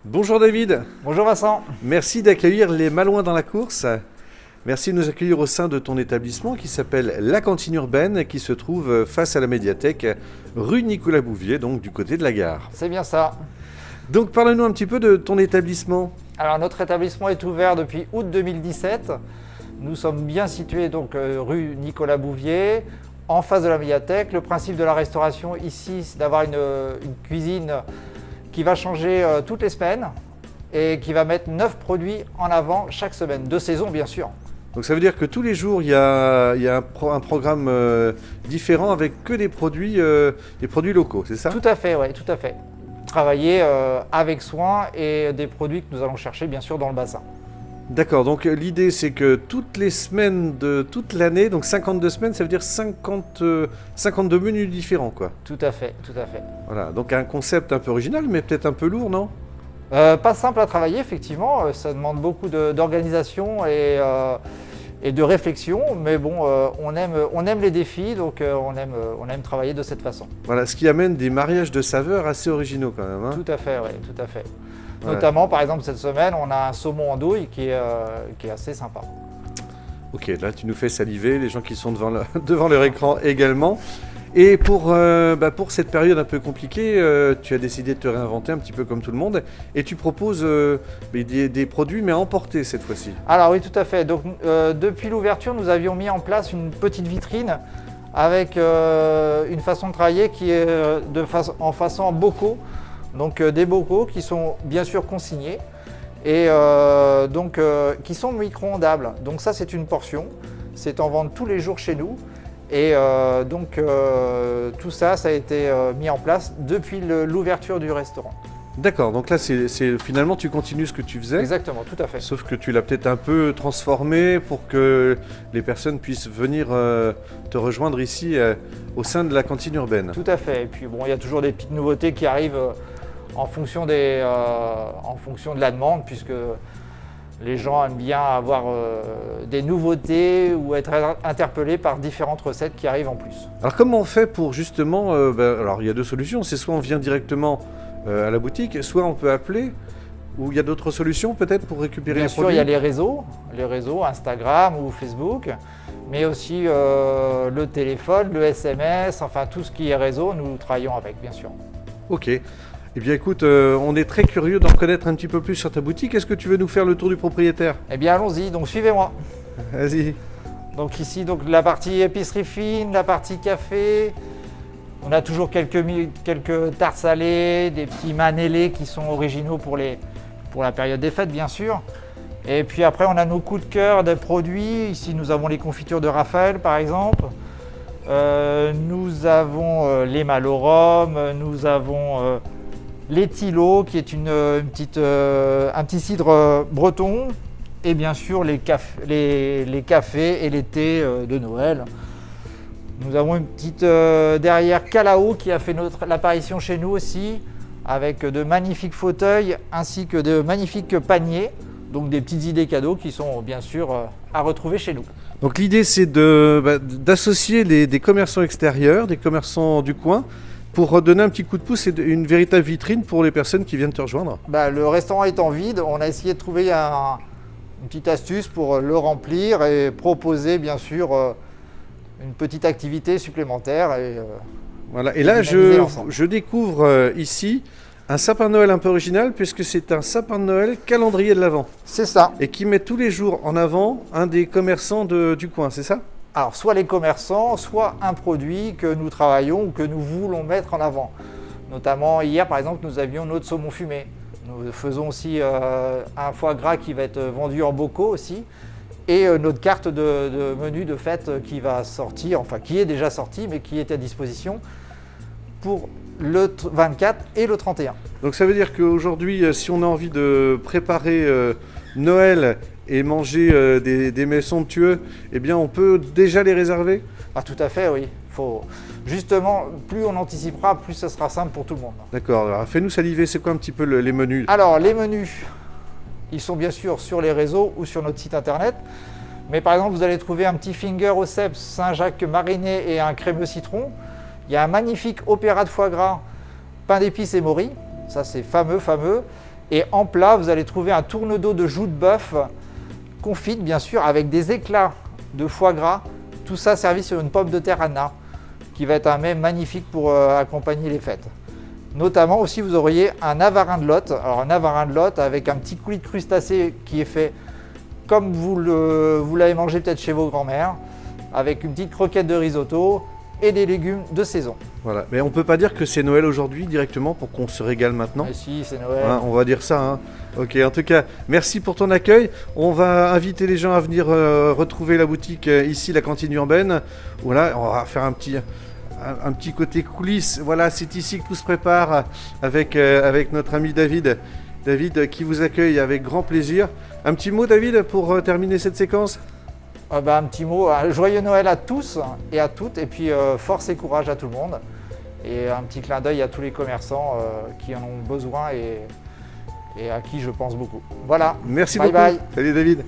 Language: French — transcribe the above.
Bonjour David. Bonjour Vincent. Merci d'accueillir les Malouins dans la course. Merci de nous accueillir au sein de ton établissement qui s'appelle La Cantine Urbaine et qui se trouve face à la médiathèque rue Nicolas Bouvier, donc du côté de la gare. C'est bien ça. Donc parle-nous un petit peu de ton établissement. Alors notre établissement est ouvert depuis août 2017. Nous sommes bien situés donc rue Nicolas Bouvier, en face de la médiathèque. Le principe de la restauration ici, c'est d'avoir une cuisine qui va changer toutes les semaines et qui va mettre 9 produits en avant chaque semaine, de saison bien sûr. Donc ça veut dire que tous les jours, il y a un programme différent avec que des produits locaux, c'est ça? Tout à fait, oui, tout à fait. Travailler avec soin et des produits que nous allons chercher bien sûr dans le bassin. D'accord, donc l'idée c'est que toutes les semaines de toute l'année, donc 52 semaines, ça veut dire 52 menus différents quoi. Tout à fait, tout à fait. Voilà, donc un concept un peu original mais peut-être un peu lourd, non? Pas simple à travailler effectivement, ça demande beaucoup d'organisation et de réflexion, mais bon, on aime les défis, donc on aime travailler de cette façon. Voilà, ce qui amène des mariages de saveurs assez originaux quand même. Hein. Tout à fait, oui, tout à fait. Ouais. Notamment, par exemple, cette semaine, on a un saumon en douille qui est assez sympa. Ok, là tu nous fais saliver, les gens qui sont devant leur écran également. Et pour cette période un peu compliquée, tu as décidé de te réinventer un petit peu comme tout le monde et tu proposes des produits mais à emporter cette fois-ci. Alors oui, tout à fait. Donc depuis l'ouverture, nous avions mis en place une petite vitrine avec une façon de travailler qui est en façon en bocaux. Donc des bocaux qui sont bien sûr consignés et qui sont micro-ondables. Donc ça c'est une portion, c'est en vente tous les jours chez nous et tout ça a été mis en place depuis l'ouverture du restaurant. D'accord, donc là finalement tu continues ce que tu faisais. Exactement, tout à fait. Sauf que tu l'as peut-être un peu transformé pour que les personnes puissent venir te rejoindre ici au sein de la cantine urbaine. Tout à fait, et puis bon, il y a toujours des petites nouveautés qui arrivent en fonction de la demande, puisque les gens aiment bien avoir des nouveautés ou être interpellés par différentes recettes qui arrivent en plus. Alors comment on fait pour justement, alors il y a deux solutions, c'est soit on vient directement à la boutique, soit on peut appeler, ou il y a d'autres solutions peut-être pour récupérer les produits? Bien sûr, il y a les réseaux Instagram ou Facebook, mais aussi le téléphone, le SMS, enfin tout ce qui est réseau, nous travaillons avec bien sûr. Ok. Eh bien écoute, on est très curieux d'en connaître un petit peu plus sur ta boutique. Est-ce que tu veux nous faire le tour du propriétaire? Eh bien allons-y, donc suivez-moi. Vas-y. Donc ici, donc, la partie épicerie fine, la partie café. On a toujours quelques tartes salées, des petits manélés qui sont originaux pour la période des fêtes bien sûr. Et puis après on a nos coups de cœur des produits. Ici nous avons les confitures de Raphaël par exemple. Nous avons les Malorum, nous avons les Thilo qui est un petit cidre breton. Et bien sûr les cafés et les thés de Noël. Nous avons une petite derrière Calao qui a fait l'apparition chez nous aussi, avec de magnifiques fauteuils ainsi que de magnifiques paniers, donc des petites idées cadeaux qui sont bien sûr à retrouver chez nous. Donc l'idée c'est d'associer des commerçants extérieurs, des commerçants du coin, pour donner un petit coup de pouce et une véritable vitrine pour les personnes qui viennent te rejoindre. Le restaurant étant vide, on a essayé de trouver une petite astuce pour le remplir et proposer bien sûr une petite activité supplémentaire. Voilà. Et là, je découvre ici un sapin de Noël un peu original puisque c'est un sapin de Noël calendrier de l'Avent. C'est ça. Et qui met tous les jours en avant un des commerçants du coin, c'est ça? Alors, soit les commerçants, soit un produit que nous travaillons ou que nous voulons mettre en avant. Notamment, hier, par exemple, nous avions notre saumon fumé. Nous faisons aussi un foie gras qui va être vendu en bocaux aussi. Et notre carte de menu de fête qui va sortir, enfin qui est déjà sortie, mais qui est à disposition pour le 24 et le 31. Donc ça veut dire qu'aujourd'hui, si on a envie de préparer Noël et manger des mets somptueux, eh bien on peut déjà les réserver? Ah, tout à fait, oui. Justement, plus on anticipera, plus ce sera simple pour tout le monde. D'accord, alors fais-nous saliver, c'est quoi un petit peu les menus? Alors les menus, Ils sont bien sûr sur les réseaux ou sur notre site internet. Mais par exemple, vous allez trouver un petit finger au cèpe Saint-Jacques mariné et un crémeux citron. Il y a un magnifique opéra de foie gras, pain d'épices et mori. Ça, c'est fameux. Et en plat, vous allez trouver un tourne-dos de joues de bœuf, confite bien sûr, avec des éclats de foie gras. Tout ça servi sur une pomme de terre Anna, qui va être un mets magnifique pour accompagner les fêtes. Notamment aussi, vous auriez un avarin de Lot. Alors un avarin de Lot avec un petit coulis de crustacé qui est fait comme vous l'avez mangé peut-être chez vos grands-mères, avec une petite croquette de risotto et des légumes de saison. Voilà, mais on peut pas dire que c'est Noël aujourd'hui directement pour qu'on se régale maintenant. Mais si, c'est Noël. Hein, on va dire ça. Hein. Ok, en tout cas, merci pour ton accueil. On va inviter les gens à venir retrouver la boutique ici, la cantine urbaine. Voilà, on va faire un petit côté coulisses. Voilà, c'est ici que tout se prépare avec notre ami David. David qui vous accueille avec grand plaisir. Un petit mot, David, pour terminer cette séquence? Un petit mot, joyeux Noël à tous et à toutes, et puis force et courage à tout le monde. Et un petit clin d'œil à tous les commerçants qui en ont besoin et à qui je pense beaucoup. Voilà. Merci bye beaucoup. Bye. Salut David.